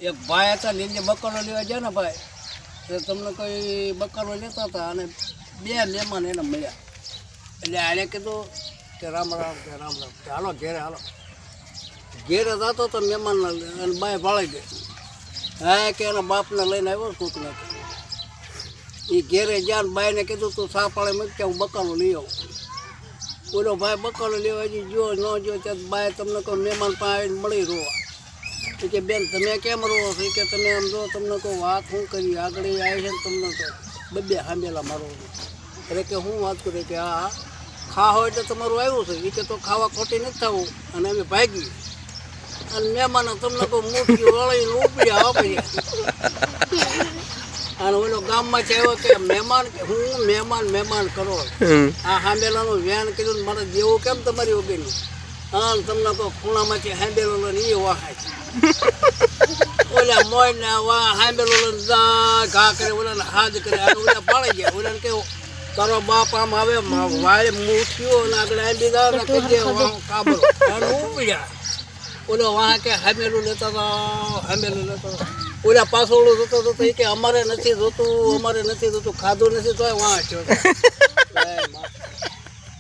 એક ભાઈ હતા લીંડે બકાલો લેવા ગયા ને ભાઈ, તો તમને કોઈ બકાલો લેતા હતા અને 2 મહેમાન એને મળ્યા. એટલે આને કીધું કે રામ રામ કે રામ રામ, કે હાલો ઘેરે હાલો. ઘેરે જતો તો મહેમાન અને બાય ભાળી ગઈ. હા કે એના બાપને લઈને આવ્યો કોકને. એ ઘેરે જ્યાં બાઈને કીધું તું સા પાળે મૂકી કે હું બકાલો લઈ આવું. ઓલો ભાઈ બકાલો લેવા હજી જો ન જો ત્યાં બાય તમને કોઈ મહેમાન પાસે આવીને મળી રોવા. કે બેન તમે કેમ રહો છો કે તમે આમ જો તમને કોઈ વાત શું કરી આગળ આવી છે ને તમને તો 2 હાંભેલા મારો. એટલે કે હું વાત કરું કે હા ખા હોય એટલે તમારું આવ્યું છે એ કે તો ખાવા ખોટી નથી થવું અને અમે ભાગી અને મહેમાનો તમને કોઈ મૂઠી વળીને ઉપડ્યા વાપર્યા. અને ઓલો ગામમાં છે આવ્યો કે મહેમાન હું મહેમાન કરો આ હાંભેલાનું વેન કીધું ને મારે દેવું કેમ તમારી વગેરે. હા તમને કોઈ ખૂણામાંથી હાંભેલો ને એ વાહાય ઓલા મોય ને વાહ હાંભેલો ઘા કરે ઓલા હાથ કરે ઓલા પાડી ગયા. ઓલા કેવું તારો બાપ આમ આવે વાય મૂઠ્યો અને આગળ આંબી દા ને કજે કાબરો અને ઉપડ્યા. ઓલો વાહ કે હાંભેલું લેતા હતા ઓલા પાછોડું જતો હતો એ કે અમારે નથી જોતું ખાધું નથી તોય વાહ થયો.